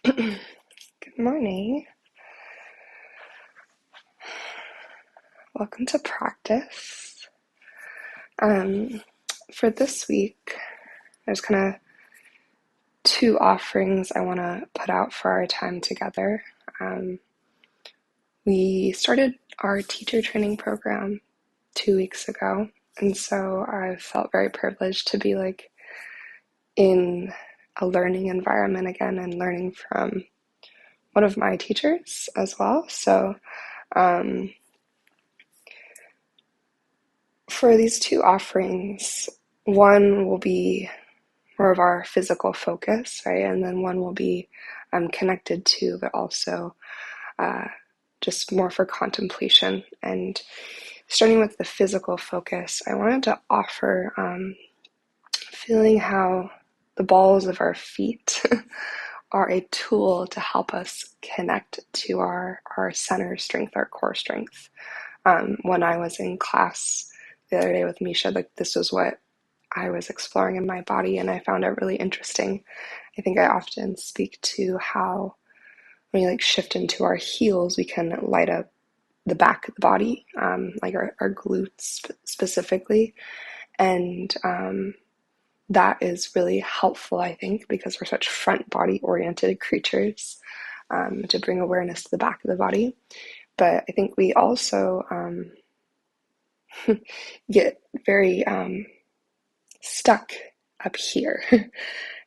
Good morning. Welcome to practice. Um, for this week, there's kind of two offerings I want to put out for our time together. We started our teacher training program 2 weeks ago, and so I felt very privileged to be in a learning environment again and learning from one of my teachers as well. So for these two offerings, one will be more of our physical focus, right? And then one will be connected to, but also just more for contemplation. And starting with the physical focus, I wanted to offer feeling how the balls of our feet are a tool to help us connect to our center strength, our core strength. When I was in class the other day with Misha, this was what I was exploring in my body, and I found it really interesting. I think I often speak to how when we shift into our heels, we can light up the back of the body, like our glutes specifically, and that is really helpful, I think, because we're such front body oriented creatures, to bring awareness to the back of the body. But I think we also get very stuck up here.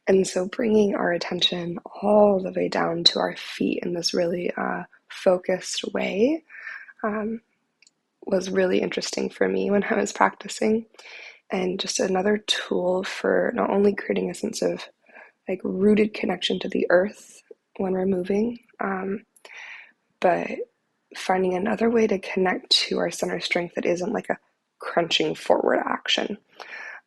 And so bringing our attention all the way down to our feet in this really focused way was really interesting for me when I was practicing. And just another tool for not only creating a sense of rooted connection to the earth when we're moving, but finding another way to connect to our center strength that isn't like a crunching forward action.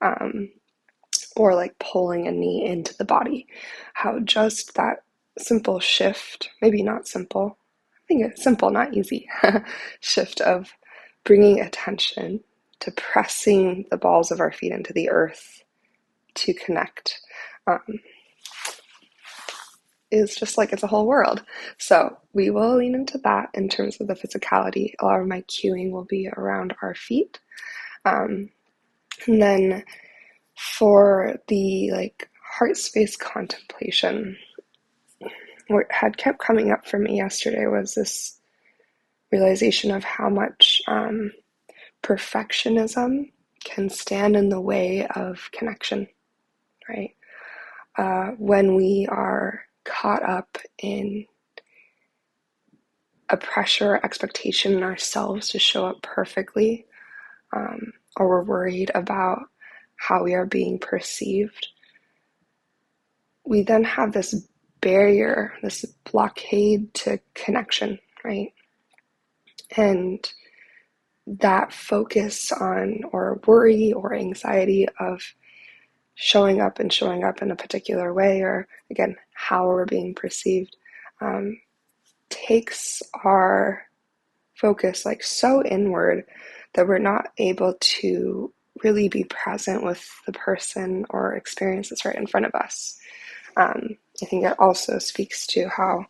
Or pulling a knee into the body. How just that simple shift, maybe not simple, I think it's simple, not easy, shift of bringing attention to pressing the balls of our feet into the earth to connect is just it's a whole world. So we will lean into that in terms of the physicality. A lot of my cueing will be around our feet. And then for the heart space contemplation, what had kept coming up for me yesterday was this realization of how much perfectionism can stand in the way of connection, right? When we are caught up in a pressure or expectation in ourselves to show up perfectly, or we're worried about how we are being perceived, we then have this barrier, this blockade to connection, right? And that focus on, or worry or anxiety of showing up in a particular way, or again, how we're being perceived, takes our focus so inward that we're not able to really be present with the person or experience that's right in front of us. I think it also speaks to how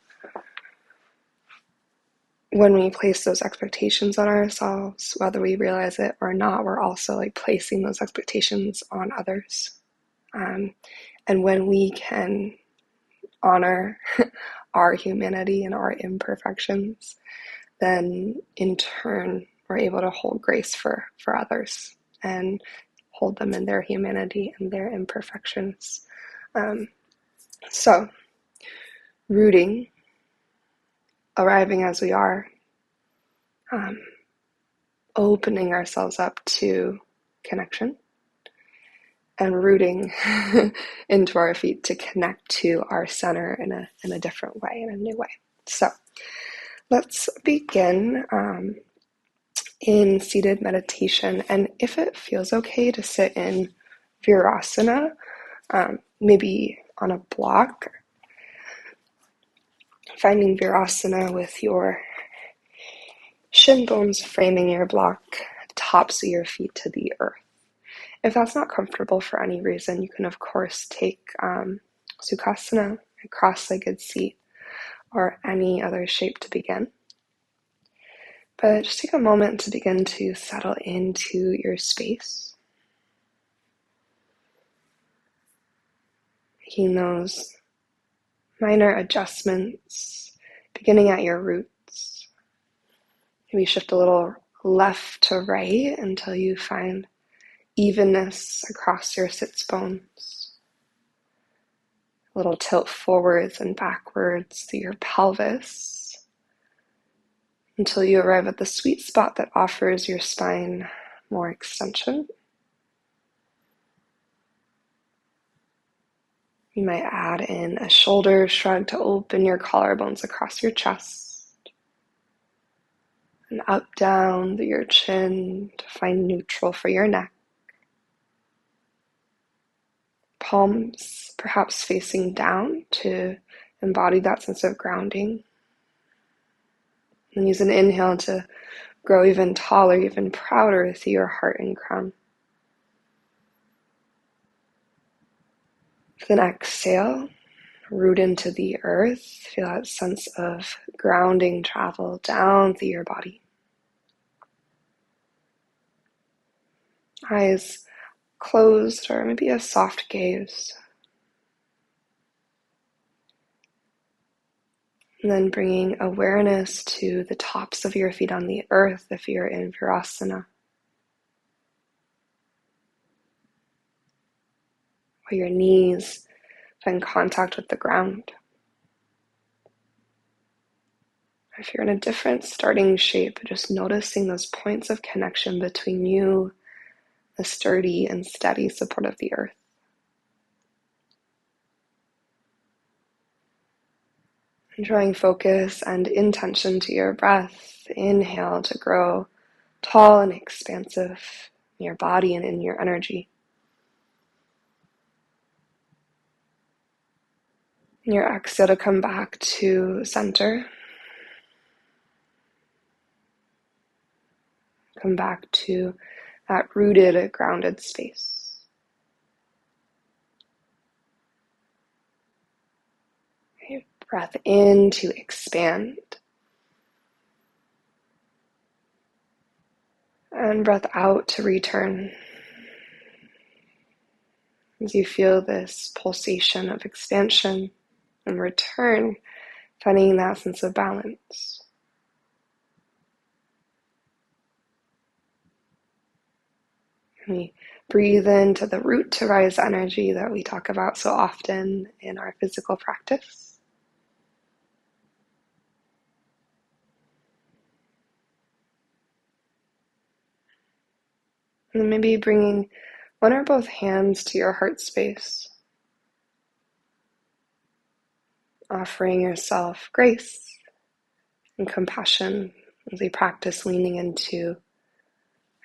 when we place those expectations on ourselves, whether we realize it or not, we're also placing those expectations on others. And when we can honor our humanity and our imperfections, then in turn, we're able to hold grace for others and hold them in their humanity and their imperfections. So, rooting, arriving as we are, opening ourselves up to connection, and rooting into our feet to connect to our center in a different way, in a new way. So let's begin in seated meditation. And if it feels okay to sit in Virasana, maybe on a block, finding Virasana with your shin bones framing your block, tops of your feet to the earth. If that's not comfortable for any reason, you can of course take Sukhasana, a cross-legged seat, or any other shape to begin. But just take a moment to begin to settle into your space, making those minor adjustments, beginning at your roots. Maybe shift a little left to right until you find evenness across your sits bones. A little tilt forwards and backwards through your pelvis until you arrive at the sweet spot that offers your spine more extension. You might add in a shoulder shrug to open your collarbones across your chest, and up, down through your chin to find neutral for your neck. Palms perhaps facing down to embody that sense of grounding. And use an inhale to grow even taller, even prouder through your heart and crown. With an exhale, root into the earth. Feel that sense of grounding travel down through your body. Eyes closed, or maybe a soft gaze. And then bringing awareness to the tops of your feet on the earth if you're in Virasana. Where your knees find contact with the ground. If you're in a different starting shape, just noticing those points of connection between you, the sturdy and steady support of the earth. And drawing focus and intention to your breath. Inhale to grow tall and expansive in your body and in your energy. And your exhale to come back to center. Come back to that rooted, grounded space. Okay, breath in to expand. And breath out to return. As you feel this pulsation of expansion and return, finding that sense of balance. We breathe into the root to rise energy that we talk about so often in our physical practice. And then maybe bringing one or both hands to your heart space, offering yourself grace and compassion as we practice leaning into,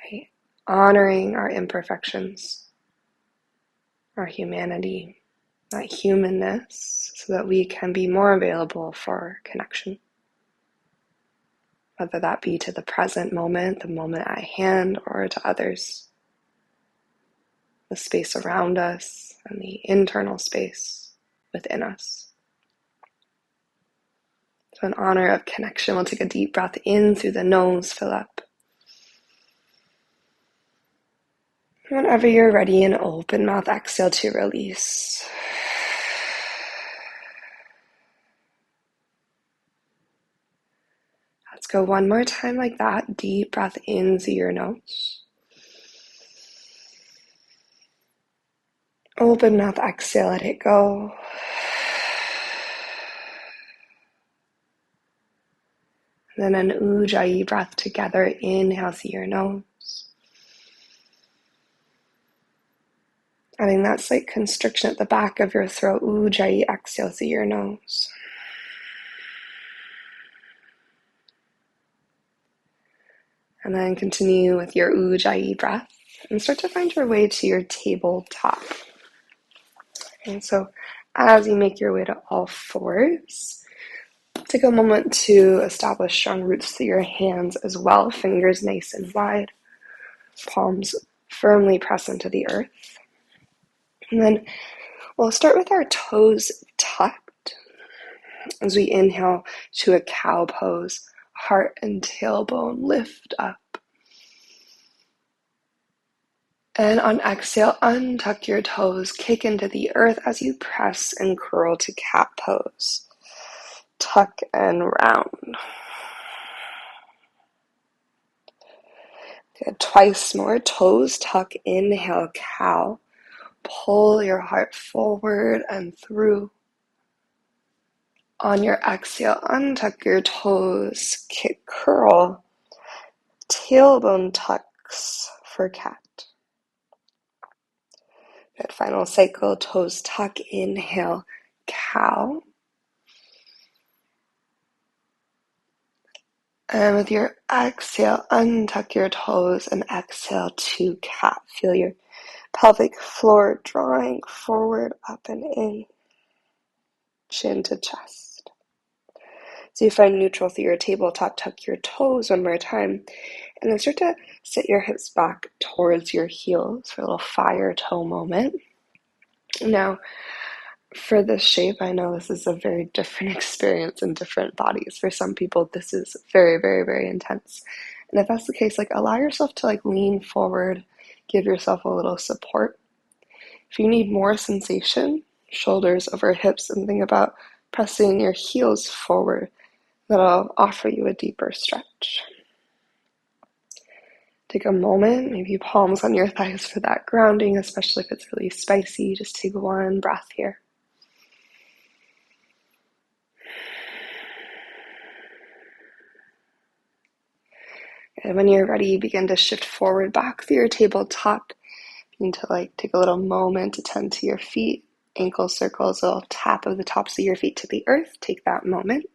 right, honoring our imperfections, our humanity, that humanness, so that we can be more available for connection. Whether that be to the present moment, the moment at hand, or to others, the space around us, and the internal space within us. So in honor of connection, we'll take a deep breath in through the nose, fill up. Whenever you're ready, an open mouth exhale to release. Let's go one more time like that. Deep breath in through your nose. Open mouth exhale, let it go. And then an Ujjayi breath together. Inhale through your nose. Adding that slight constriction at the back of your throat. Ujjayi exhale through your nose. And then continue with your Ujjayi breath and start to find your way to your tabletop. And so as you make your way to all fours, take a moment to establish strong roots through your hands as well. Fingers nice and wide. Palms firmly press into the earth. And then we'll start with our toes tucked. As we inhale to a cow pose, heart and tailbone lift up. And on exhale, untuck your toes, kick into the earth as you press and curl to cat pose. Tuck and round. Good. Twice more. Toes tuck, inhale, cow. Pull your heart forward and through. On your exhale, untuck your toes, kick, curl. Tailbone tucks for cat. Good. Final cycle, toes tuck, inhale, cow. And with your exhale, untuck your toes and exhale to cat. Feel your pelvic floor drawing forward, up and in, chin to chest. So you find neutral through your tabletop, tuck your toes one more time, and then start to sit your hips back towards your heels for a little fire toe moment. Now, for this shape, I know this is a very different experience in different bodies. For some people, this is very, very, very intense. And if that's the case, allow yourself to lean forward, give yourself a little support. If you need more sensation, shoulders over hips, and think about pressing your heels forward. That'll offer you a deeper stretch. Take a moment, maybe palms on your thighs for that grounding, especially if it's really spicy. Just take one breath here. And when you're ready, begin to shift forward back through your tabletop. Begin to take a little moment to tend to your feet. Ankle circles, a little tap of the tops of your feet to the earth. Take that moment.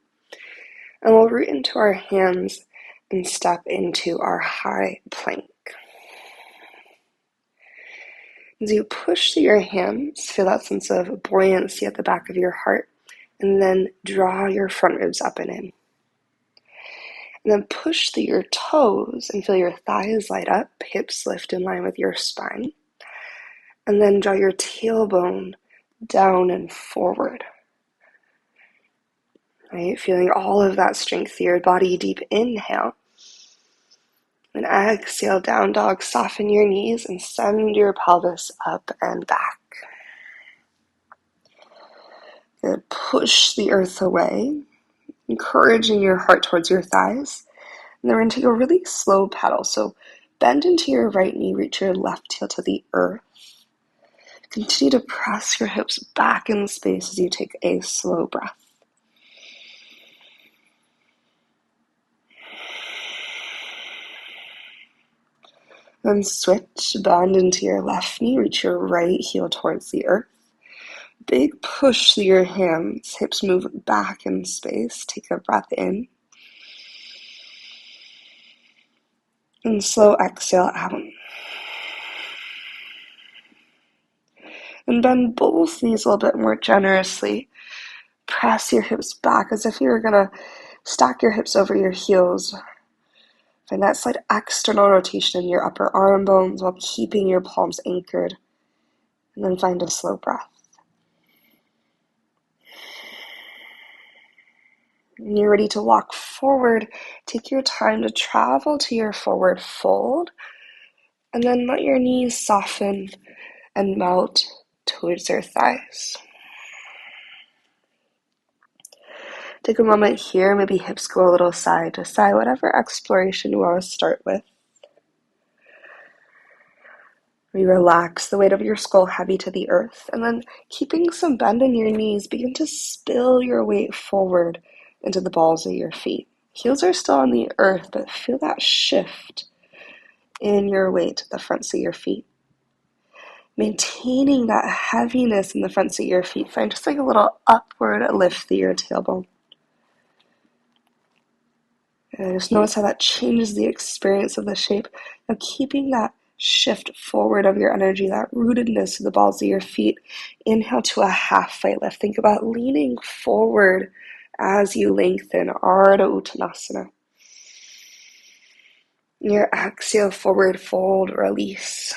And we'll root into our hands and step into our high plank. As you push through your hands, feel that sense of buoyancy at the back of your heart, and then draw your front ribs up and in. And then push through your toes and feel your thighs light up, hips lift in line with your spine. And then draw your tailbone down and forward. Right? Feeling all of that strength through your body. Deep inhale. And exhale, down dog, soften your knees and send your pelvis up and back. Good. Push the earth away, encouraging your heart towards your thighs. And then we're going to take a really slow pedal. So bend into your right knee, reach your left heel to the earth. Continue to press your hips back in space as you take a slow breath. Then switch, bend into your left knee, reach your right heel towards the earth. Big push through your hands, hips move back in space. Take a breath in. And slow exhale out. And bend both knees a little bit more generously. Press your hips back as if you were going to stack your hips over your heels. Find that slight external rotation in your upper arm bones while keeping your palms anchored. And then find a slow breath. When you're ready to walk forward, take your time to travel to your forward fold. And then let your knees soften and melt towards your thighs. Take a moment here, maybe hips go a little side to side, whatever exploration you want to start with. We relax the weight of your skull heavy to the earth, and then keeping some bend in your knees, begin to spill your weight forward into the balls of your feet. Heels are still on the earth, but feel that shift in your weight to the fronts of your feet. Maintaining that heaviness in the fronts of your feet, find just a little upward lift through your tailbone. And just notice how that changes the experience of the shape. Now keeping that shift forward of your energy, that rootedness to the balls of your feet. Inhale to a half fight lift. Think about leaning forward as you lengthen, Ardha Uttanasana. Your exhale, forward fold, release.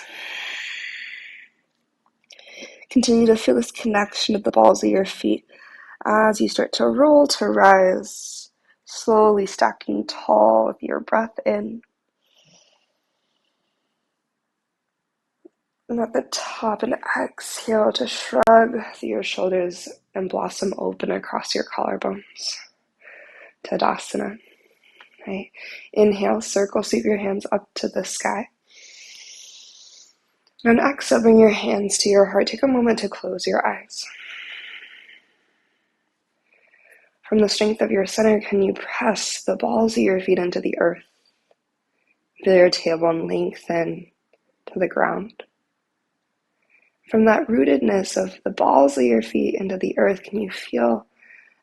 Continue to feel this connection of the balls of your feet As you start to roll to rise, slowly stacking tall with your breath in. And at the top, an exhale to shrug through your shoulders and blossom open across your collarbones. Tadasana. Right. Inhale, circle, sweep your hands up to the sky. And exhale, bring your hands to your heart. Take a moment to close your eyes. From the strength of your center, can you press the balls of your feet into the earth? Feel your tailbone lengthen to the ground. From that rootedness of the balls of your feet into the earth, can you feel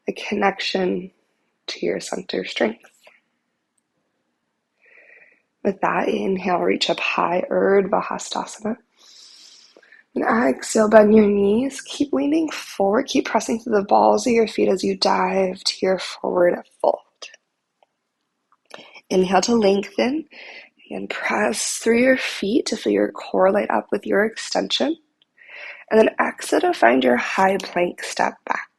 a connection to your center strength? With that, inhale, reach up high, Urdhva Hastasana. And exhale, bend your knees. Keep leaning forward. Keep pressing through the balls of your feet as you dive to your forward fold. Inhale to lengthen. And press through your feet to feel your core light up with your extension. And then exhale to find your high plank, step back.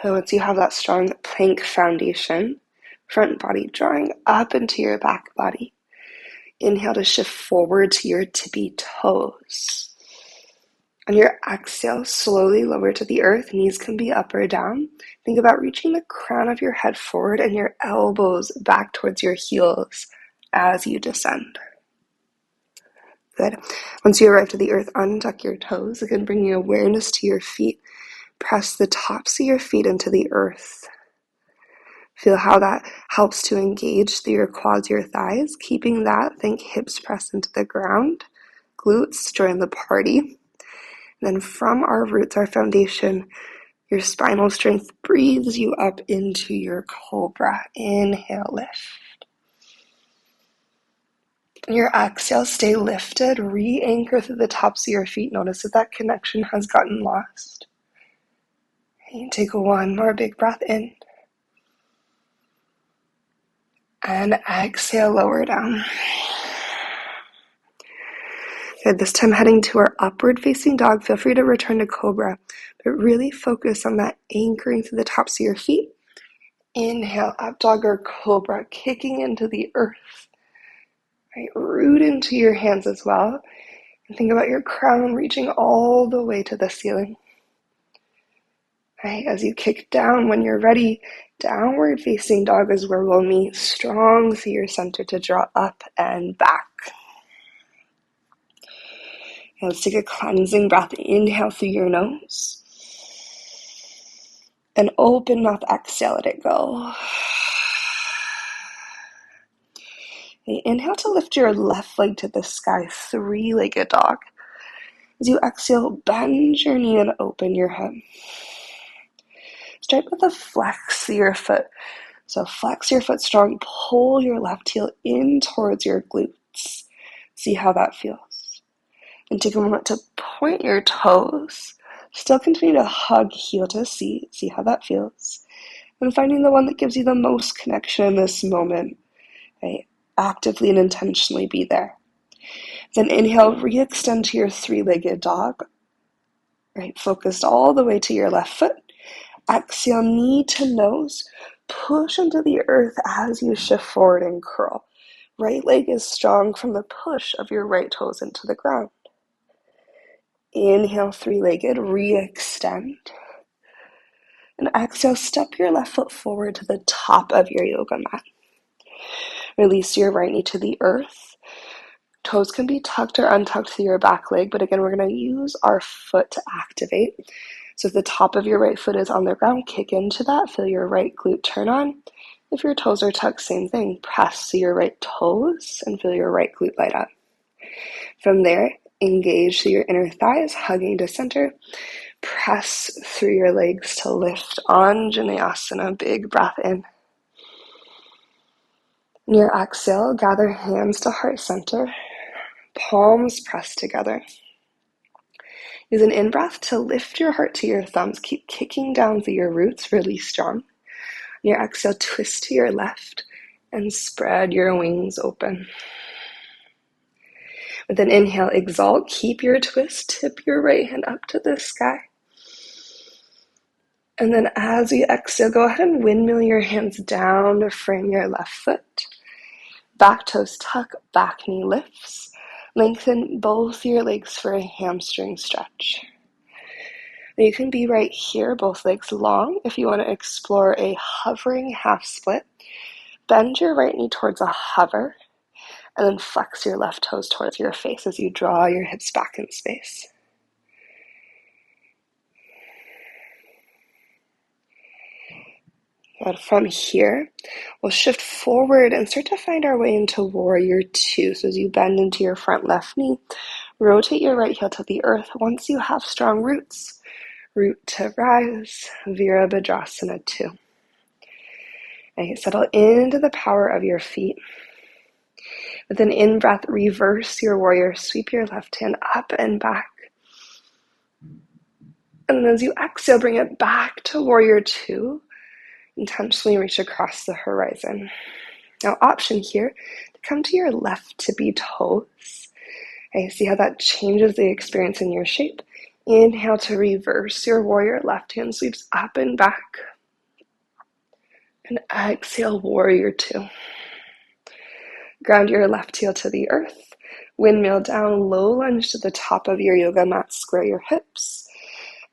So once you have that strong plank foundation, front body drawing up into your back body. Inhale to shift forward to your tippy toes. On your exhale, slowly lower to the earth. Knees can be up or down. Think about reaching the crown of your head forward and your elbows back towards your heels as you descend. Good. Once you arrive to the earth, untuck your toes. Again, bringing awareness to your feet. Press the tops of your feet into the earth. Feel how that helps to engage through your quads, your thighs. Keeping that, think hips press into the ground. Glutes join the party. Then from our roots, our foundation, your spinal strength breathes you up into your cobra. Inhale, lift. Your exhale, stay lifted. Re-anchor through the tops of your feet. Notice if that connection has gotten lost. And take one more big breath in. And exhale, lower down. Good, this time heading to our upward facing dog. Feel free to return to cobra, but really focus on that anchoring through the tops of your feet. Inhale, up dog or cobra, kicking into the earth. Right, root into your hands as well. And think about your crown reaching all the way to the ceiling. Right, as you kick down, when you're ready, downward facing dog is where we'll meet. Strong through your center to draw up and back. Okay, let's take a cleansing breath. Inhale through your nose. And open mouth, exhale, let it go. Okay, inhale to lift your left leg to the sky, three-legged dog. As you exhale, bend your knee and open your hip. Start with a flex of your foot. So flex your foot strong, pull your left heel in towards your glutes. See how that feels. And take a moment to point your toes. Still continue to hug heel to seat. See how that feels. And finding the one that gives you the most connection in this moment. Right? Actively and intentionally be there. Then inhale, re-extend to your three-legged dog. Right, focused all the way to your left foot. Exhale, knee to nose. Push into the earth as you shift forward and curl. Right leg is strong from the push of your right toes into the ground. Inhale, three-legged, re-extend. And exhale, step your left foot forward to the top of your yoga mat. Release your right knee to the earth. Toes can be tucked or untucked through your back leg, but again, we're going to use our foot to activate. So if the top of your right foot is on the ground, kick into that. Feel your right glute turn on. If your toes are tucked, same thing. Press to your right toes and feel your right glute light up. From there, engage through your inner thighs, hugging to center. Press through your legs to lift Anjaneyasana. Big breath in. In your exhale, gather hands to heart center. Palms pressed together. Use an in-breath to lift your heart to your thumbs. Keep kicking down through your roots, really strong. On your exhale, twist to your left and spread your wings open. With an inhale, exalt. Keep your twist. Tip your right hand up to the sky. And then as you exhale, go ahead and windmill your hands down to frame your left foot. Back toes tuck, back knee lifts. Lengthen both your legs for a hamstring stretch. You can be right here, both legs long. If you want to explore a hovering half split, bend your right knee towards a hover, and then flex your left toes towards your face as you draw your hips back in space. Good. From here, we'll shift forward and start to find our way into warrior two. So as you bend into your front left knee, rotate your right heel to the earth. Once you have strong roots, root to rise, Virabhadrasana 2. Okay, settle into the power of your feet. With an in-breath, reverse your warrior. Sweep your left hand up and back. And then as you exhale, bring it back to warrior two. Intentionally reach across the horizon. Now, option here, to come to your left tippy toes. Okay, see how that changes the experience in your shape. Inhale to reverse your warrior. Left hand sweeps up and back. And exhale, warrior two. Ground your left heel to the earth. Windmill down, low lunge to the top of your yoga mat. Square your hips.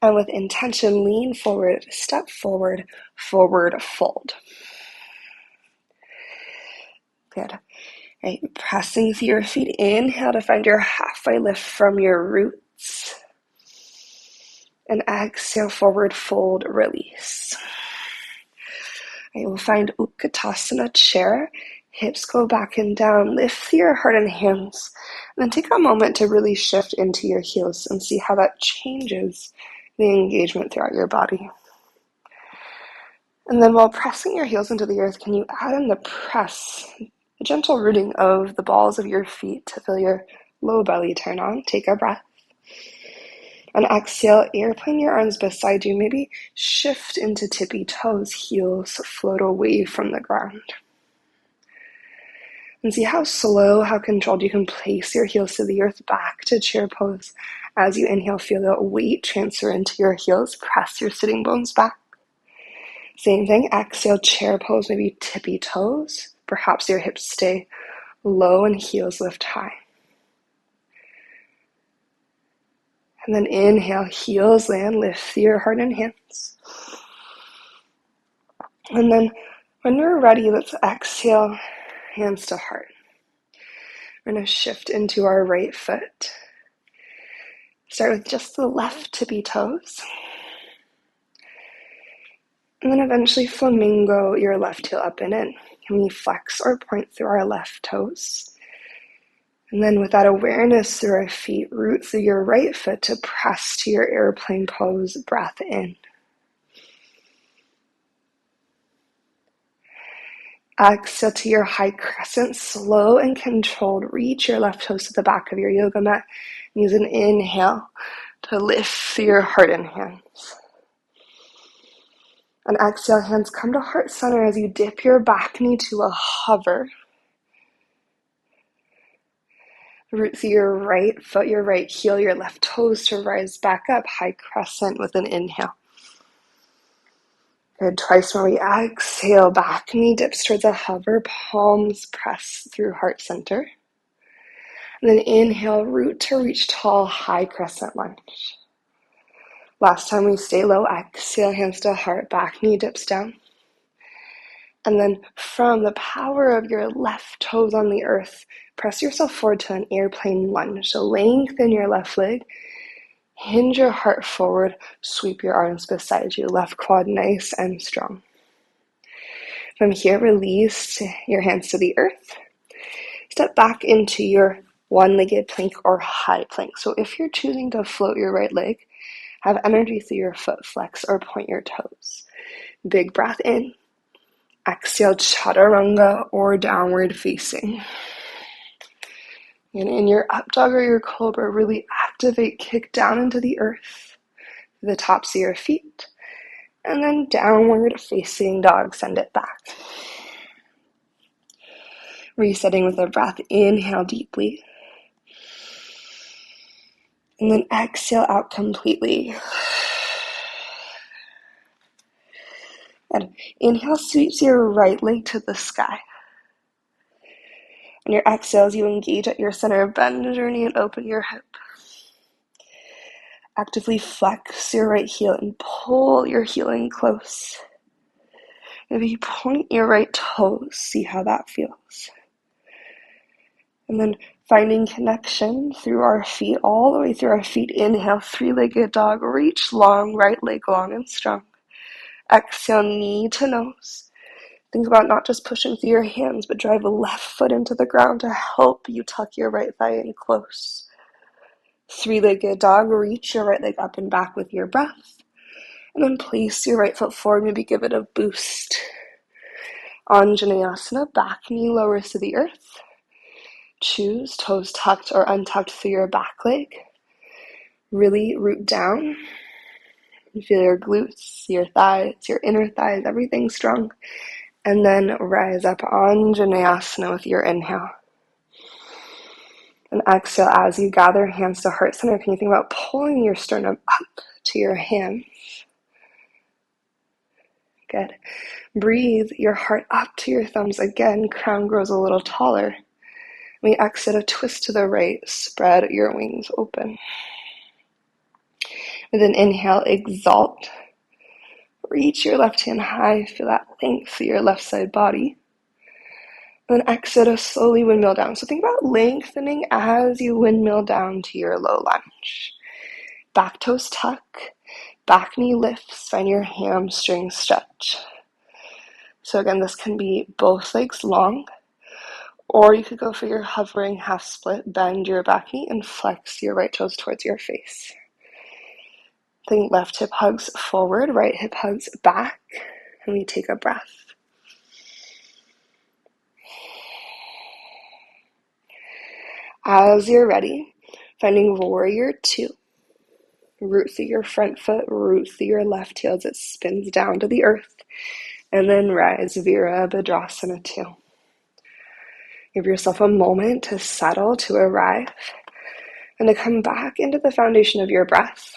And with intention, lean forward, step forward, forward fold. Good. Right, pressing through your feet. Inhale to find your halfway lift from your roots. And exhale, forward fold, release. Right, we'll find Utkatasana chair. Hips go back and down. Lift through your heart and hands. And then take a moment to really shift into your heels and see how that changes the engagement throughout your body. And then while pressing your heels into the earth, can you add in the press, a gentle rooting of the balls of your feet to feel your low belly turn on? Take a breath. And exhale, airplane your arms beside you. Maybe shift into tippy toes, heels float away from the ground. And see how slow, how controlled you can place your heels to the earth, back to chair pose. As you inhale, feel the weight transfer into your heels. Press your sitting bones back. Same thing, exhale, chair pose, maybe tippy toes. Perhaps your hips stay low and heels lift high. And then inhale, heels land, lift your heart and hands. And then when we're ready, let's exhale, hands to heart. We're going to shift into our right foot. Start with just the left tippy toes. And then eventually flamingo your left heel up and in. Can we flex or point through our left toes? And then with that awareness through our feet, root through your right foot to press to your airplane pose, breath in. Exhale to your high crescent, slow and controlled. Reach your left toes to the back of your yoga mat. Use an inhale to lift through your heart and hands. And exhale, hands come to heart center as you dip your back knee to a hover. Root through your right foot, your right heel, your left toes to rise back up, high crescent with an inhale. Good, twice more. We exhale, back knee dips towards a hover, palms press through heart center. And then inhale, root to reach tall, high crescent lunge. Last time we stay low, exhale, hands to heart, back knee dips down. And then from the power of your left toes on the earth, press yourself forward to an airplane lunge. So lengthen your left leg, hinge your heart forward, sweep your arms beside you, left quad nice and strong. From here, release your hands to the earth. Step back into your one-legged plank or high plank. So if you're choosing to float your right leg, have energy through your foot flex or point your toes. Big breath in. Exhale, chaturanga or downward facing. And in your up dog or your cobra, really activate, kick down into the earth, the tops of your feet, and then downward facing dog, send it back. Resetting with a breath, inhale deeply. And then exhale out completely. And inhale, sweeps your right leg to the sky. On your exhales, you engage at your center, bend your knee and open your hip. Actively flex your right heel and pull your heel in close. Maybe point your right toes, see how that feels. And then finding connection through our feet, all the way through our feet. Inhale, three-legged dog, reach long, right leg long and strong. Exhale, knee to nose. Think about not just pushing through your hands, but drive the left foot into the ground to help you tuck your right thigh in close. Three-legged dog, reach your right leg up and back with your breath. And then place your right foot forward, maybe give it a boost. Anjaneyasana, back knee lowers to the earth. Choose toes tucked or untucked through your back leg. Really root down. You feel your glutes, your thighs, your inner thighs, everything strong. And then rise up Anjaneyasana with your inhale. And exhale as you gather hands to heart center. Can you think about pulling your sternum up to your hands? Good. Breathe your heart up to your thumbs again. Crown grows a little taller. We exit a twist to the right. Spread your wings open. And then inhale, exalt. Reach your left hand high. Feel that length through your left side body. And then exhale, slowly windmill down. So think about lengthening as you windmill down to your low lunge. Back toes tuck. Back knee lifts. Find your hamstring stretch. So again, this can be both legs long, or you could go for your hovering half split. Bend your back knee and flex your right toes towards your face. Think left hip hugs forward, right hip hugs back, and we take a breath. As you're ready, finding warrior two. Root through your front foot, root through your left heel as it spins down to the earth, and then rise Virabhadrasana 2. Give yourself a moment to settle, to arrive, and to come back into the foundation of your breath.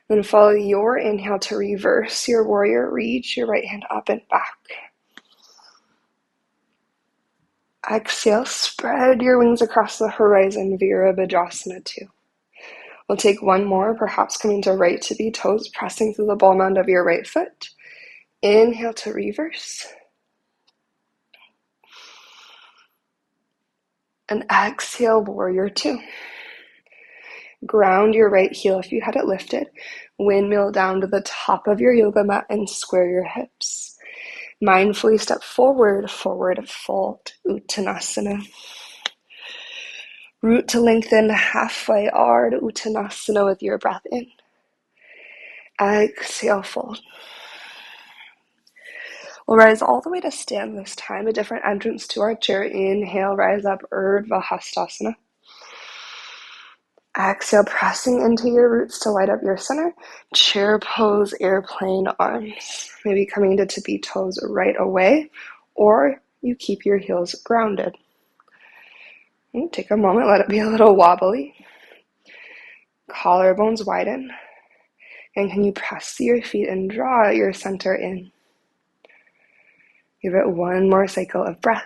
Then follow your inhale to reverse your warrior. Reach your right hand up and back. Exhale, spread your wings across the horizon, Virabhadrasana 2. We'll take one more, perhaps coming to right tippy toes, pressing through the ball mound of your right foot. Inhale to reverse. And exhale, warrior two. Ground your right heel if you had it lifted. Windmill down to the top of your yoga mat and square your hips. Mindfully step forward, forward fold, Uttanasana. Root to lengthen halfway, Ardha Uttanasana with your breath in. Exhale, fold. We'll rise all the way to stand this time, a different entrance to our chair. Inhale, rise up, Urdhva Hastasana. Exhale, pressing into your roots to light up your center. Chair pose, airplane arms. Maybe coming to tippy toes right away, or you keep your heels grounded. And take a moment, let it be a little wobbly. Collarbones widen. And can you press your feet and draw your center in? Give it one more cycle of breath.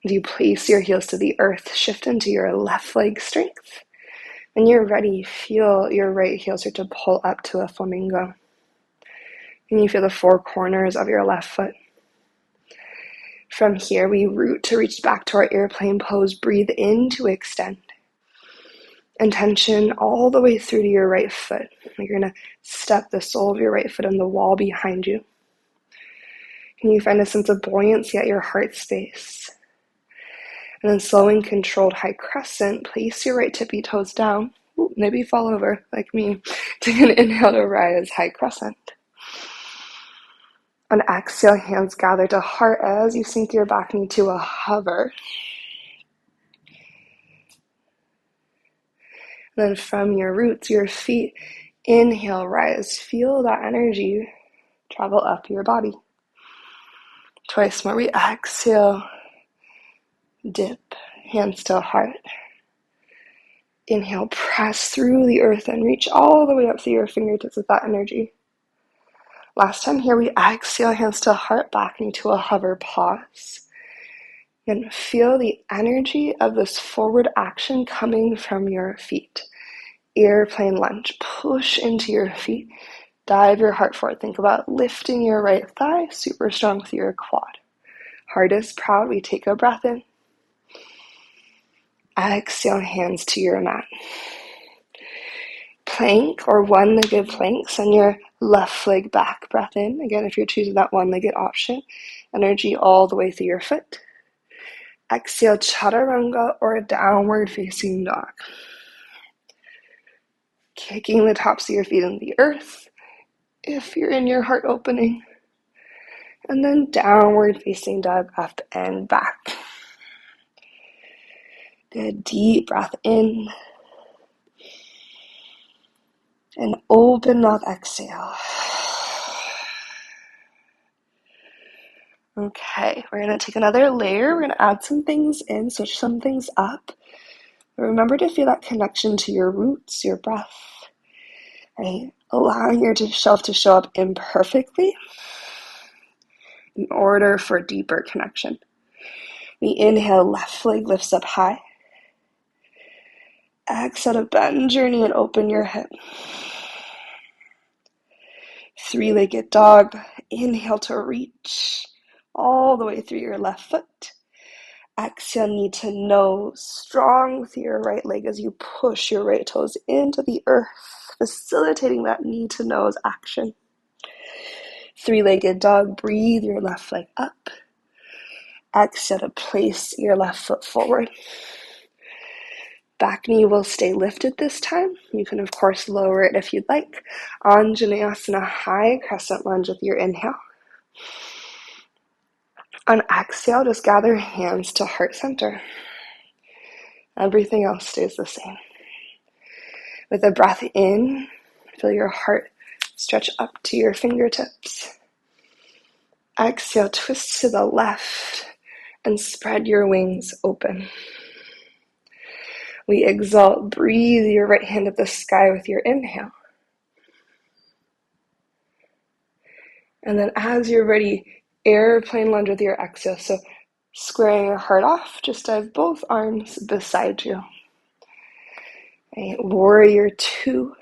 As you place your heels to the earth, shift into your left leg strength. When you're ready, feel your right heel start to pull up to a flamingo. And you feel the four corners of your left foot. From here, we root to reach back to our airplane pose. Breathe in to extend. Intention all the way through to your right foot. You're going to step the sole of your right foot in the wall behind you. Can you find a sense of buoyancy at your heart space? And then slowing, controlled high crescent, place your right tippy toes down. Ooh, maybe fall over like me. Take an inhale to rise, high crescent. On exhale, hands gather to heart as you sink your back knee to a hover. And then from your roots, your feet, inhale, rise. Feel that energy travel up your body. Twice more. We exhale, dip, hands to heart. Inhale, press through the earth and reach all the way up through your fingertips with that energy. Last time here, we exhale, hands to heart, back knee to a hover pause. And feel the energy of this forward action coming from your feet. Airplane lunge. Push into your feet. Dive your heart forward. Think about lifting your right thigh, super strong through your quad. Heart is proud. We take a breath in. Exhale, hands to your mat. Plank or one-legged plank. Send your left leg back. Breath in. Again, if you're choosing that one-legged option, energy all the way through your foot. Exhale, chaturanga or downward facing dog. Kicking the tops of your feet in the earth if you're in your heart opening. And then downward facing dog, up and back. Good, deep breath in. And open mouth exhale. Okay, we're going to take another layer. We're going to add some things in, switch some things up. But remember to feel that connection to your roots, your breath. Right? Allowing yourself to show up imperfectly in order for deeper connection. We inhale, left leg lifts up high. Exhale to bend your knee and open your hip. Three-legged dog. Inhale to reach all the way through your left foot. Exhale, knee to nose. Strong through your right leg as you push your right toes into the earth, facilitating that knee to nose action. Three-legged dog. Breathe your left leg up. Exhale to place your left foot forward. Back knee will stay lifted this time. You can, of course, lower it if you'd like. Anjaneyasana, high crescent lunge with your inhale. On exhale, just gather hands to heart center. Everything else stays the same. With a breath in, feel your heart stretch up to your fingertips. Exhale, twist to the left and spread your wings open. We exhale, breathe your right hand at the sky with your inhale. And then as you're ready, airplane lunge with your exhale. So squaring your heart off, just dive both arms beside you. Right. Warrior two,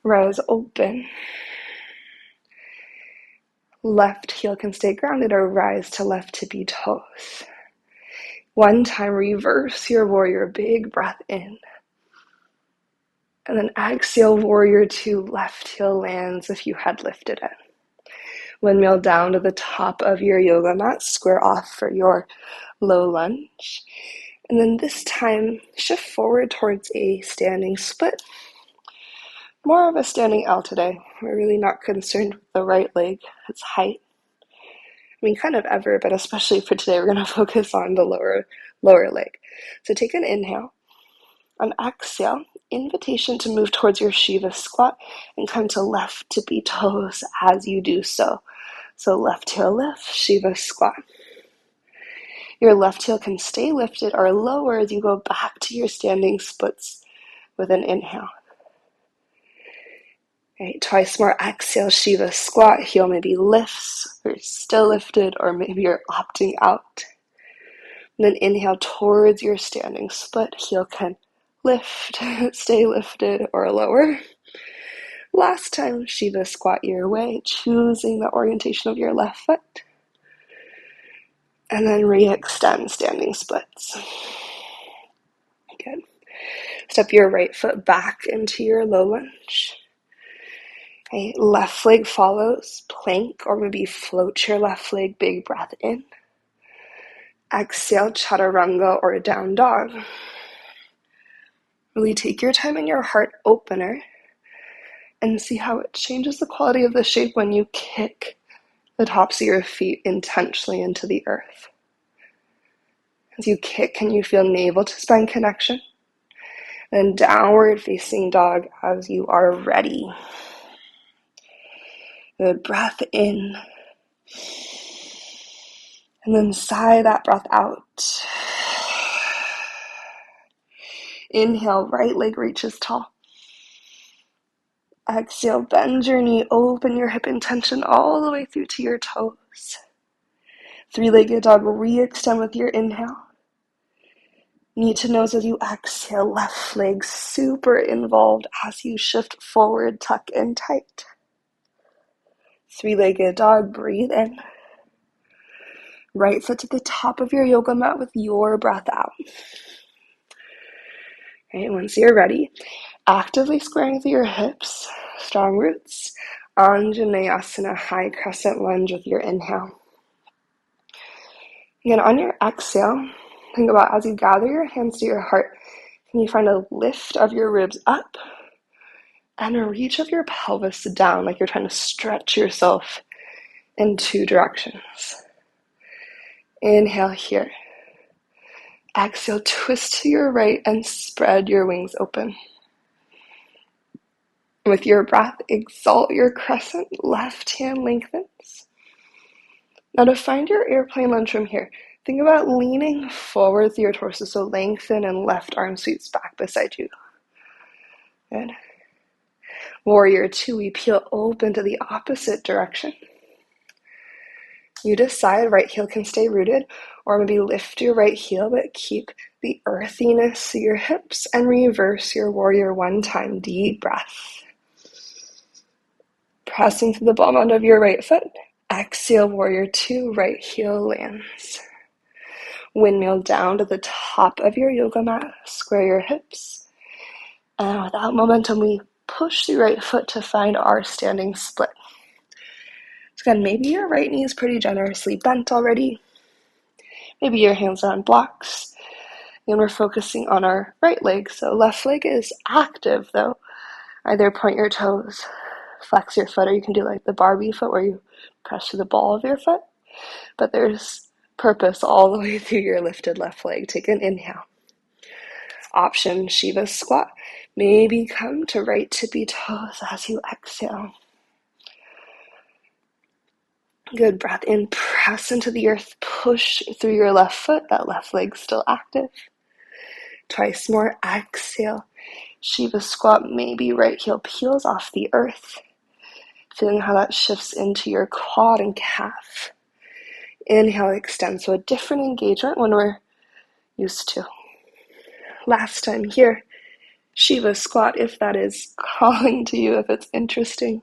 rise open. Left heel can stay grounded or rise to left tippy toes. One time, reverse your warrior, big breath in. And then exhale, warrior two, left heel lands if you had lifted it. Windmill down to the top of your yoga mat, square off for your low lunge. And then this time, shift forward towards a standing split. More of a standing L today. We're really not concerned with the right leg, its height. I mean, kind of ever, but especially for today, we're going to focus on the lower leg. So take an inhale. On exhale, invitation to move towards your Shiva squat and come to left tippy toes as you do so. So left heel lift, Shiva squat. Your left heel can stay lifted or lower as you go back to your standing splits with an inhale. Right, twice more. Exhale, Shiva squat. Heel maybe lifts, or still lifted, or maybe you're opting out. And then inhale towards your standing split. Heel can lift, stay lifted, or lower. Last time, Shiva squat your way, choosing the orientation of your left foot. And then re-extend standing splits. Good. Step your right foot back into your low lunge. Okay, left leg follows, plank, or maybe float your left leg, big breath in. Exhale, chaturanga or down dog. Really take your time in your heart opener and see how it changes the quality of the shape when you kick the tops of your feet intentionally into the earth. As you kick, can you feel navel to spine connection? Then downward facing dog as you are ready. Good, breath in. And then sigh that breath out. Inhale, right leg reaches tall. Exhale, bend your knee, open your hip intention all the way through to your toes. Three-legged dog, re-extend with your inhale. Knee to nose as you exhale, left leg super involved as you shift forward, tuck in tight. Three-legged dog, breathe in. Right foot to the top of your yoga mat with your breath out. Okay, once you're ready, actively squaring through your hips, strong roots, Anjaneyasana, high crescent lunge with your inhale. Again, on your exhale, think about as you gather your hands to your heart, can you find a lift of your ribs up and a reach of your pelvis down, like you're trying to stretch yourself in two directions. Inhale here. Exhale, twist to your right and spread your wings open. With your breath, exalt your crescent, left hand lengthens. Now to find your airplane lunge from here, think about leaning forward through your torso, so lengthen and left arm sweeps back beside you. Good. Warrior two, we peel open to the opposite direction. You decide, right heel can stay rooted, or maybe lift your right heel, but keep the earthiness to your hips, and reverse your warrior one time. Deep breath. Pressing to the bottom end of your right foot. Exhale, warrior two, right heel lands. Windmill down to the top of your yoga mat. Square your hips. And without momentum, we push the right foot to find our standing split. So again, maybe your right knee is pretty generously bent already. Maybe your hands are on blocks. And we're focusing on our right leg. So left leg is active though. Either point your toes, flex your foot, or you can do like the Barbie foot where you press to the ball of your foot. But there's purpose all the way through your lifted left leg. Take an inhale. Option Shiva squat. Maybe come to right tippy toes as you exhale. Good, breath in, press into the earth, push through your left foot, that left leg still active. Twice more, exhale. Shiva squat, maybe right heel peels off the earth. Feeling how that shifts into your quad and calf. Inhale, extend, so a different engagement when we're used to. Last time here, Shiva squat, if that is calling to you, if it's interesting.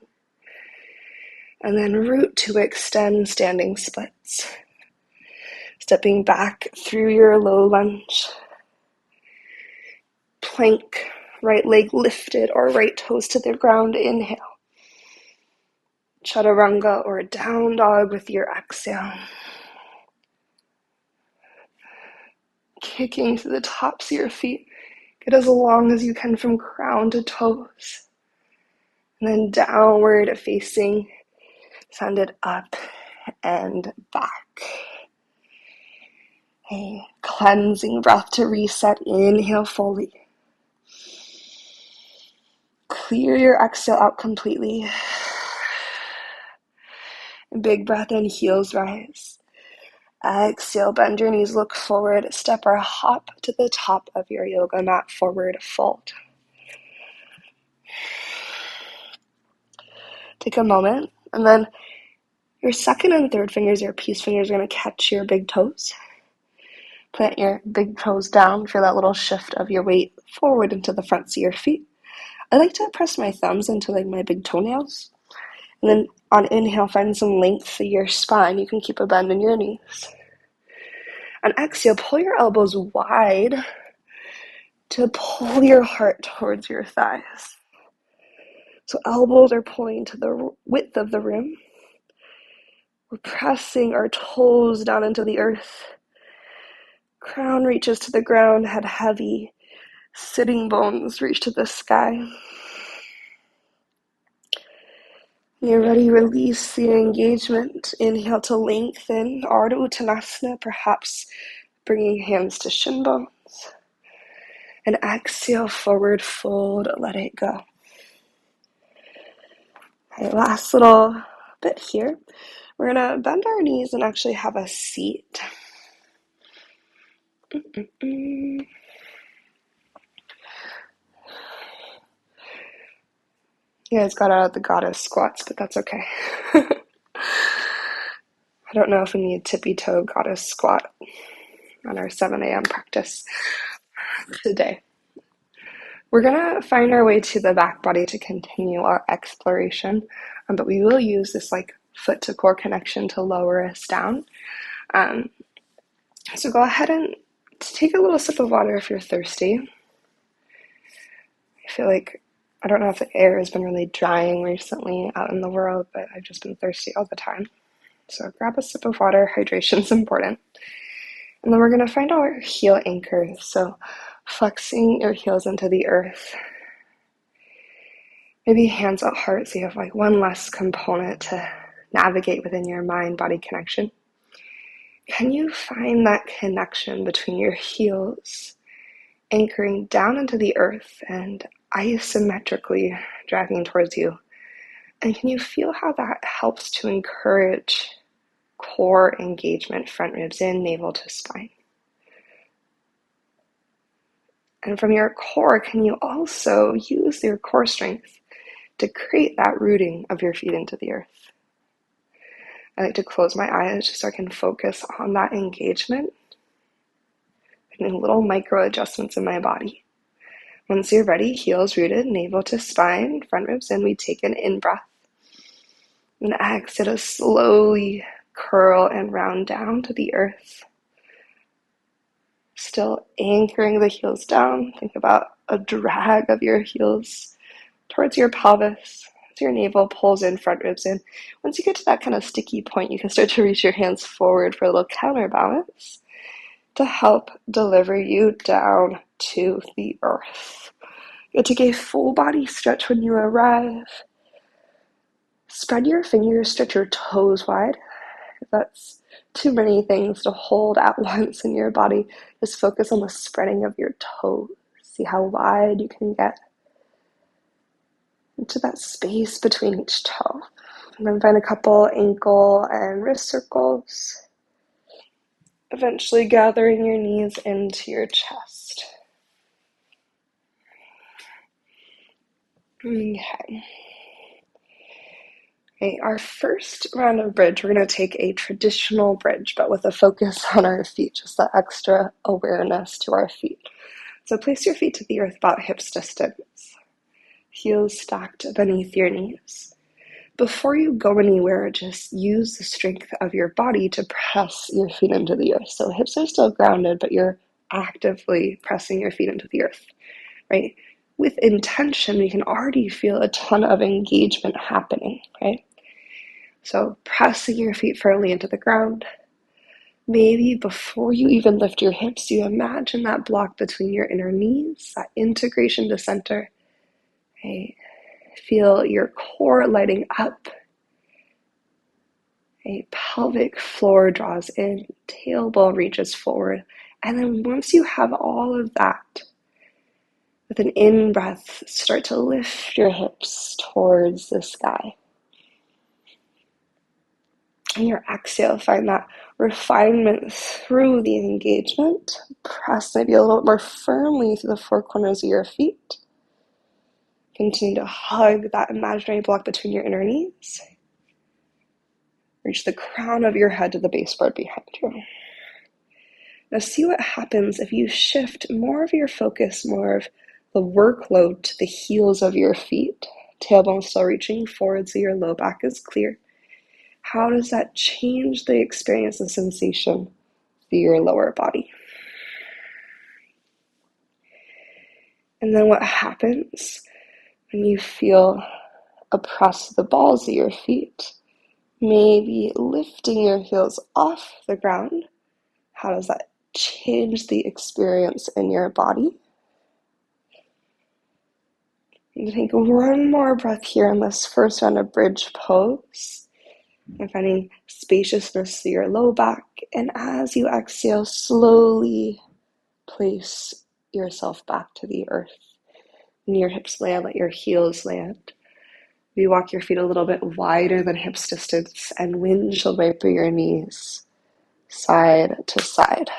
And then root to extend, standing splits. Stepping back through your low lunge. Plank, right leg lifted or right toes to the ground, inhale. Chaturanga or down dog with your exhale. Kicking to the tops of your feet. Get as long as you can from crown to toes. And then downward facing, send it up and back. A cleansing breath to reset. Inhale fully. Clear your exhale out completely. Big breath in, heels rise. Exhale, bend your knees, look forward, step or hop to the top of your yoga mat, forward fold. Take a moment, and then your second and third fingers, your peace fingers, are going to catch your big toes. Plant your big toes down, feel that little shift of your weight forward into the fronts of your feet. I like to press my thumbs into like my big toenails. And then on inhale, find some length through your spine. You can keep a bend in your knees. On exhale, pull your elbows wide to pull your heart towards your thighs. So elbows are pulling to the width of the rim. We're pressing our toes down into the earth. Crown reaches to the ground, head heavy. Sitting bones reach to the sky. When you're ready, release the engagement. Inhale to lengthen, Ardha Uttanasana, perhaps bringing hands to shin bones. And exhale, forward fold, let it go. Okay, last little bit here. We're going to bend our knees and actually have a seat. You guys got out of the goddess squats, but that's okay. I don't know if we need tippy toe goddess squat on our 7 a.m. practice today. We're going to find our way to the back body to continue our exploration, but we will use this like foot to core connection to lower us down. So go ahead and take a little sip of water if you're thirsty. I feel like, I don't know if the air has been really drying recently out in the world, but I've just been thirsty all the time. So grab a sip of water. Hydration is important. And then we're going to find our heel anchors. So flexing your heels into the earth. Maybe hands at heart so you have like one less component to navigate within your mind-body connection. Can you find that connection between your heels anchoring down into the earth and isometrically dragging towards you? And can you feel how that helps to encourage core engagement, front ribs in, navel to spine? And from your core, can you also use your core strength to create that rooting of your feet into the earth? I like to close my eyes just so I can focus on that engagement, making little micro adjustments in my body. Once you're ready, heels rooted, navel to spine, front ribs in, we take an in-breath. And exhale to slowly curl and round down to the earth. Still anchoring the heels down. Think about a drag of your heels towards your pelvis as your navel pulls in, front ribs in. Once you get to that kind of sticky point, you can start to reach your hands forward for a little counterbalance to help deliver you down to the earth. You'll take a full body stretch when you arrive. Spread your fingers, stretch your toes wide. If that's too many things to hold at once in your body, just focus on the spreading of your toes. See how wide you can get into that space between each toe. And then find a couple ankle and wrist circles. Eventually gathering your knees into your chest. Okay. Okay, our first round of bridge, we're going to take a traditional bridge, but with a focus on our feet, just that extra awareness to our feet. So place your feet to the earth about hips distance, heels stacked beneath your knees. Before you go anywhere, just use the strength of your body to press your feet into the earth. So hips are still grounded, but you're actively pressing your feet into the earth, right? With intention, we can already feel a ton of engagement happening, right? So pressing your feet firmly into the ground. Maybe before you even lift your hips, you imagine that block between your inner knees, that integration to center. Right? Feel your core lighting up. A pelvic floor draws in, tailbone reaches forward. And then once you have all of that, with an in-breath, start to lift your hips towards the sky. And your exhale, find that refinement through the engagement. Press maybe a little bit more firmly through the four corners of your feet. Continue to hug that imaginary block between your inner knees. Reach the crown of your head to the baseboard behind you. Now see what happens if you shift more of your focus, more of the workload to the heels of your feet. Tailbone still reaching forward so your low back is clear. How does that change the experience and sensation through your lower body? And then what happens when you feel a press of the balls of your feet? Maybe lifting your heels off the ground. How does that change the experience in your body? You take one more breath here in this first round of bridge pose. And finding spaciousness through your low back. And as you exhale, slowly place yourself back to the earth. When your hips land, let your heels land. You walk your feet a little bit wider than hips distance and windshield wiper your knees side to side.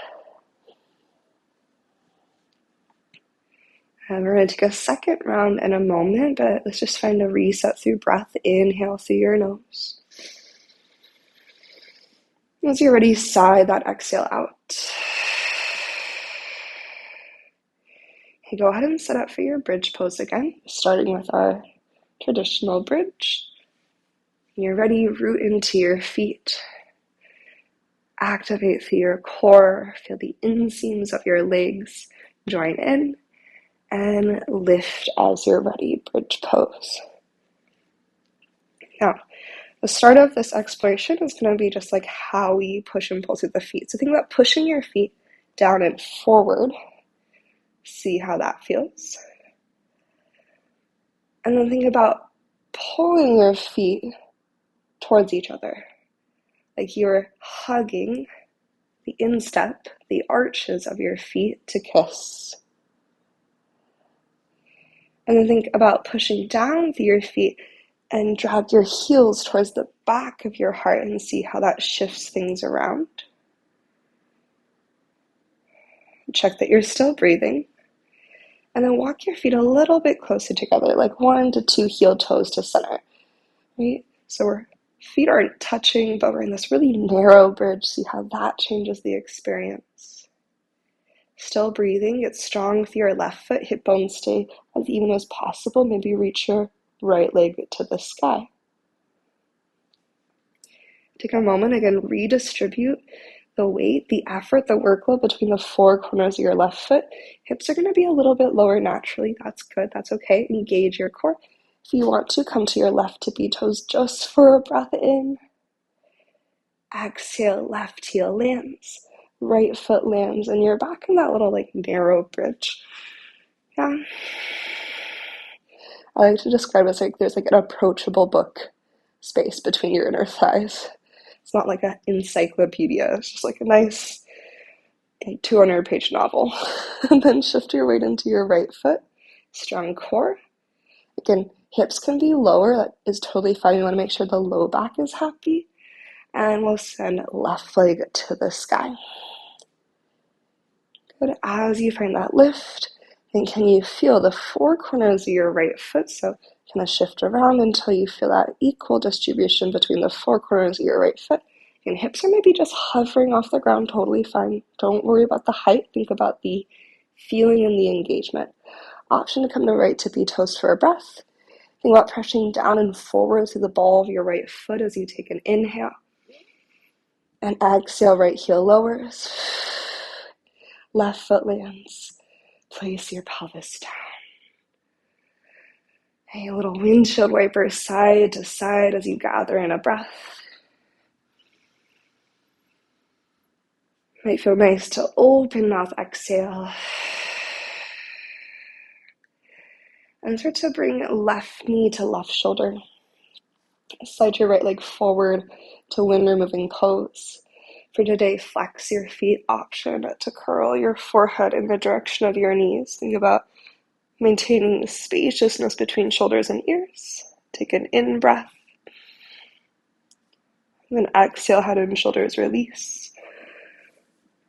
And we're going to take a second round in a moment, but let's just find a reset through breath. Inhale through your nose. As you're ready, sigh that exhale out. Okay, go ahead and set up for your bridge pose again, starting with our traditional bridge. When you're ready, root into your feet. Activate through your core. Feel the inseams of your legs join in. And lift as you're ready, bridge pose. Now, the start of this exploration is going to be just like how we push and pull through the feet. So think about pushing your feet down and forward. See how that feels. And then think about pulling your feet towards each other. Like you're hugging the instep, the arches of your feet to kiss. And then think about pushing down through your feet and drag your heels towards the back of your heart and see how that shifts things around. Check that you're still breathing. And then walk your feet a little bit closer together, like 1 to 2 heel toes to center. Right? So our feet aren't touching, but we're in this really narrow bridge. See how that changes the experience. Still breathing, get strong with your left foot, hip bones stay as even as possible. Maybe reach your right leg to the sky. Take a moment, again, redistribute the weight, the effort, the workload between the 4 corners of your left foot. Hips are going to be a little bit lower naturally. That's good, that's okay. Engage your core. If you want to, come to your left tippy toes just for a breath in. Exhale, left heel lands. Right foot lands, and you're back in that little like narrow bridge. Yeah. I like to describe it as like there's like an approachable book space between your inner thighs. It's not like an encyclopedia. It's just like a nice 200-page novel. And then shift your weight into your right foot. Strong core. Again, hips can be lower. That is totally fine. You want to make sure the low back is happy. And we'll send left leg to the sky. Good. As you find that lift, then can you feel the 4 corners of your right foot? So kind of shift around until you feel that equal distribution between the 4 corners of your right foot. And hips are maybe just hovering off the ground, totally fine. Don't worry about the height. Think about the feeling and the engagement. Option to come to right tippy toes for a breath. Think about pressing down and forward through the ball of your right foot as you take an inhale. And exhale, right heel lowers. Left foot lands. Place your pelvis down. A little windshield wiper side to side as you gather in a breath. Might feel nice to open mouth exhale. And start to bring left knee to left shoulder. Slide your right leg forward to wind removing pose. For today, flex your feet. Option to curl your forehead in the direction of your knees. Think about maintaining the spaciousness between shoulders and ears. Take an in breath. And then exhale, head and shoulders release.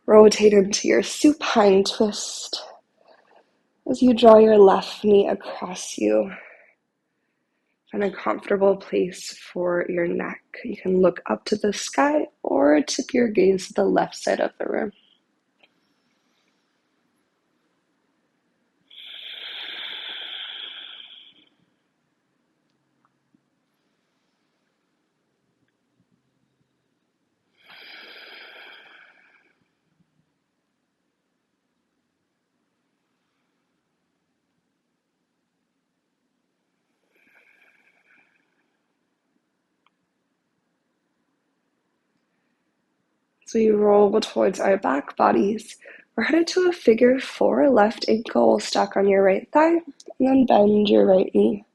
Rotate into your supine twist as you draw your left knee across you. Find a comfortable place for your neck. You can look up to the sky or tip your gaze to the left side of the room. So you roll towards our back bodies. We're headed to a figure 4. Left ankle stack on your right thigh, and then bend your right knee.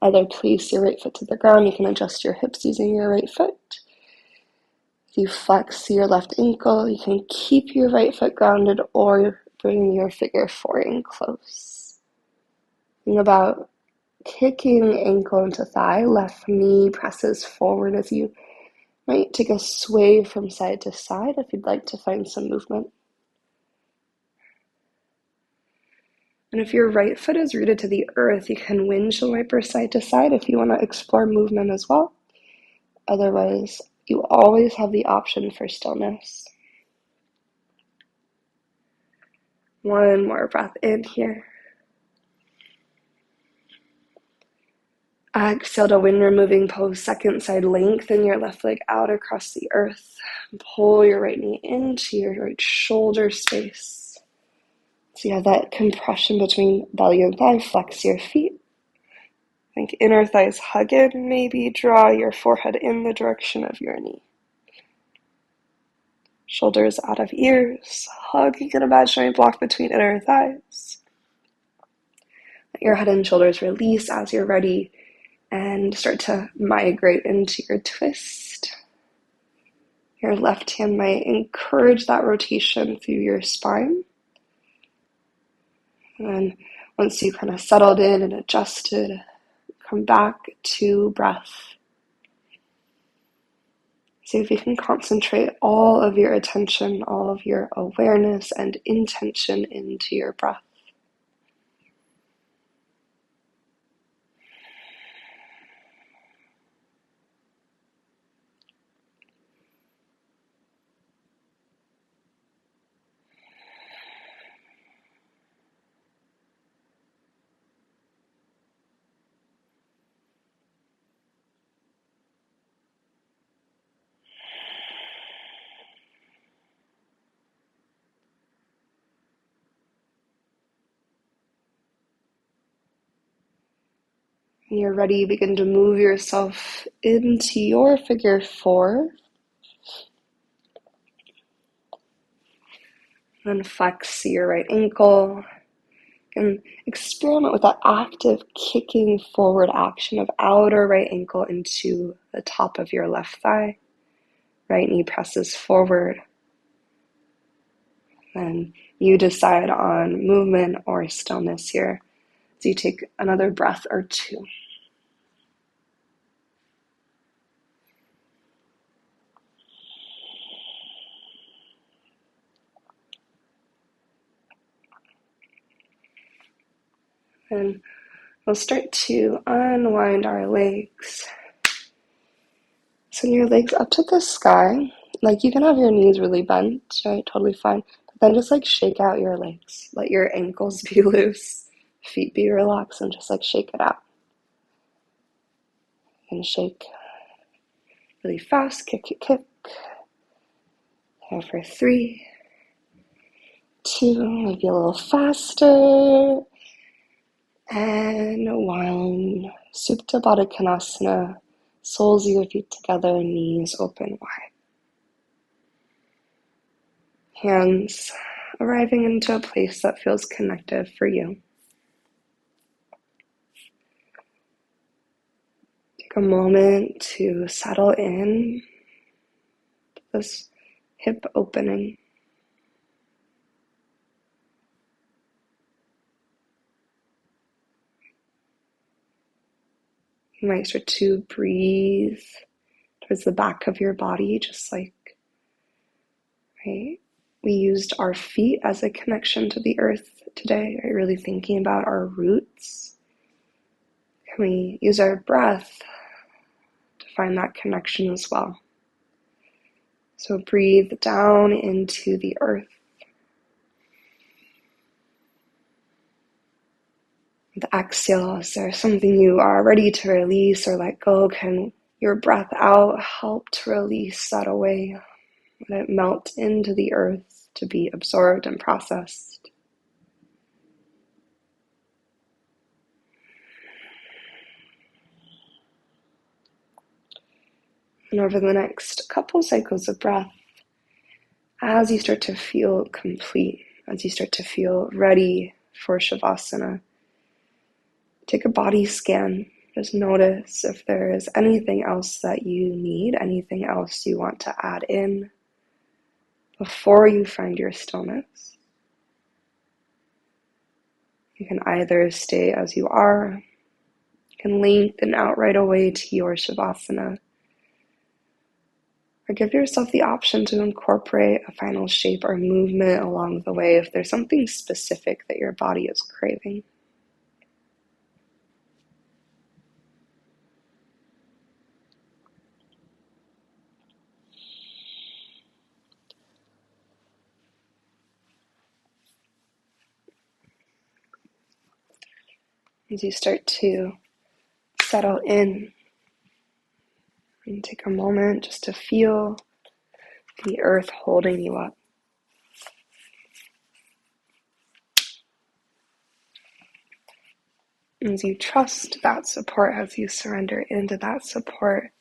Either place your right foot to the ground. You can adjust your hips using your right foot. If you flex your left ankle, you can keep your right foot grounded or bring your figure 4 in close. Think about kicking ankle into thigh. Left knee presses forward as you might take a sway from side to side if you'd like to find some movement. And if your right foot is rooted to the earth, you can windshield wiper side to side if you want to explore movement as well. Otherwise, you always have the option for stillness. One more breath in here. Exhale to wind removing pose, second side. Lengthen your left leg out across the earth. Pull your right knee into your right shoulder space. So you have that compression between belly and thigh. Flex your feet. Think inner thighs hug in. Maybe draw your forehead in the direction of your knee. Shoulders out of ears. Hugging an imaginary block between inner thighs. Let your head and shoulders release as you're ready and start to migrate into your twist. Your left hand might encourage that rotation through your spine. And then once you kind of settled in and adjusted, come back to breath. See if you can concentrate all of your attention, all of your awareness and intention into your breath. When you're ready, begin to move yourself into your figure four. Then flex your right ankle. And experiment with that active kicking forward action of outer right ankle into the top of your left thigh. Right knee presses forward. Then you decide on movement or stillness here. So you take another breath or two. And we'll start to unwind our legs. Send your legs up to the sky. Like you can have your knees really bent, right? Totally fine. But then just like shake out your legs. Let your ankles be loose, feet be relaxed, and just like shake it out. And shake really fast. Kick, kick, kick. Here for 3, 2, maybe a little faster. And 1. Supta Baddha Konasana. Soles of your feet together, knees open wide. Hands arriving into a place that feels connected for you. Take a moment to settle in this hip opening. You might start to breathe towards the back of your body, just like, right? We used our feet as a connection to the earth today, right? Really thinking about our roots. Can we use our breath to find that connection as well? So breathe down into the earth. With exhale, is there something you are ready to release or let go? Can your breath out help to release that away? Let it melt into the earth to be absorbed and processed. And over the next couple cycles of breath, as you start to feel complete, as you start to feel ready for Shavasana, take a body scan. Just notice if there is anything else that you need, anything else you want to add in before you find your stillness. You can either stay as you are, you can lengthen out right away to your Shavasana, Or give yourself the option to incorporate a final shape or movement along the way if there's something specific that your body is craving. As you start to settle in and take a moment just to feel the earth holding you up. As you trust that support, as you surrender into that support,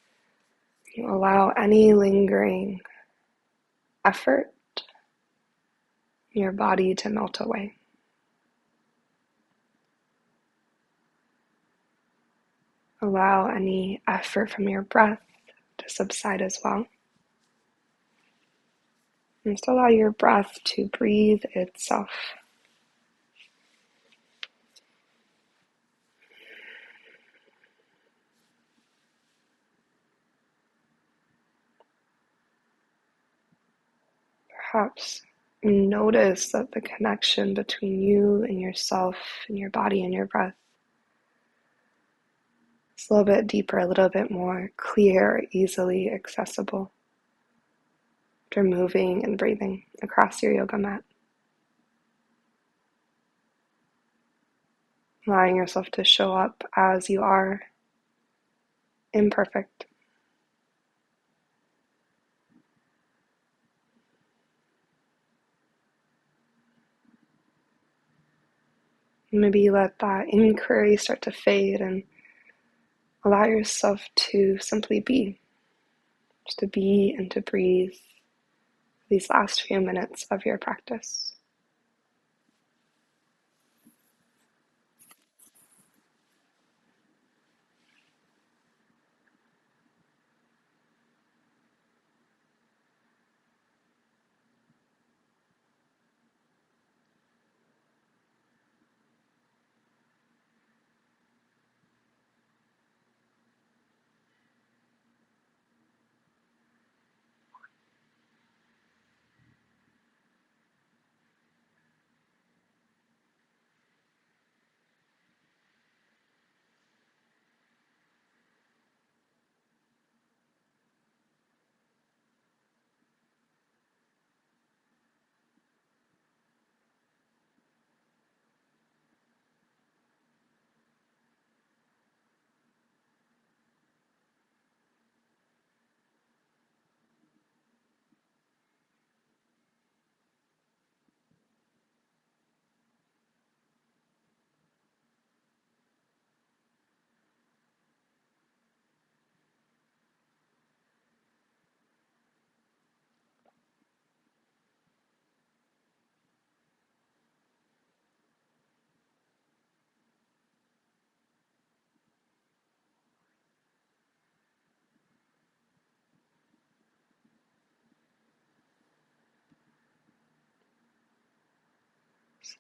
you allow any lingering effort in your body to melt away. Allow any effort from your breath to subside as well. And just allow your breath to breathe itself. Perhaps notice that the connection between you and yourself and your body and your breath is a little bit deeper, a little bit more clear, easily accessible after moving and breathing across your yoga mat. Allowing yourself to show up as you are, imperfect. Maybe you let that inquiry start to fade and allow yourself to simply be. Just to be and to breathe these last few minutes of your practice.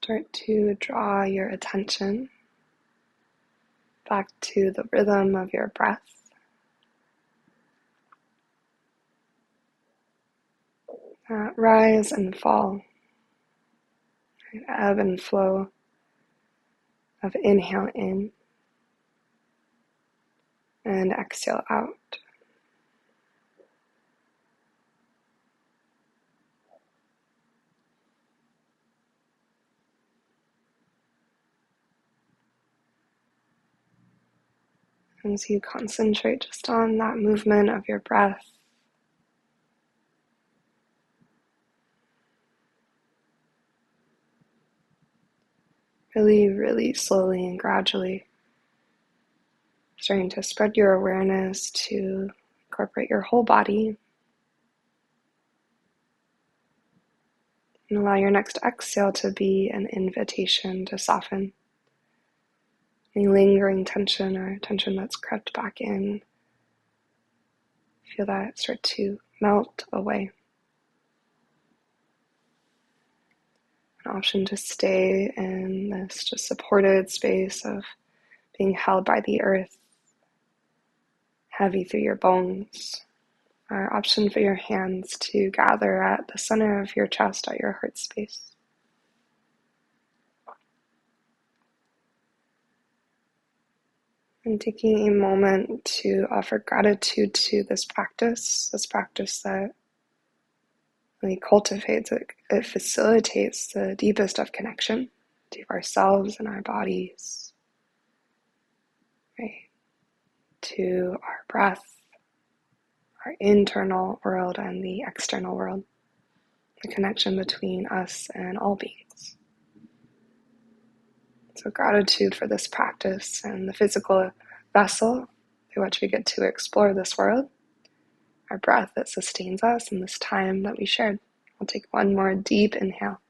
Start to draw your attention back to the rhythm of your breath. Rise and fall, ebb and flow of inhale in and exhale out. As you concentrate just on that movement of your breath, really slowly and gradually starting to spread your awareness to incorporate your whole body. And allow your next exhale to be an invitation to soften any lingering tension or tension that's crept back in. Feel that start to melt away. An option to stay in this just supported space of being held by the earth, heavy through your bones, our option for your hands to gather at the center of your chest, at your heart space. And taking a moment to offer gratitude to this practice that really cultivates, it facilitates the deepest of connection to ourselves and our bodies, right? To our breath, our internal world and the external world, the connection between us and all beings. So gratitude for this practice and the physical vessel through which we get to explore this world, our breath that sustains us in this time that we shared. I'll take one more deep inhale.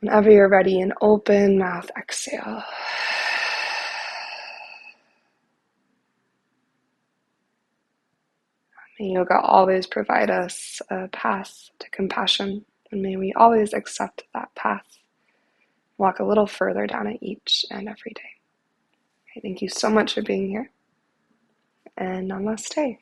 Whenever you're ready, an open mouth exhale. May yoga always provide us a path to compassion, and may we always accept that path. Walk a little further down it each and every day. Okay, thank you so much for being here, and namaste.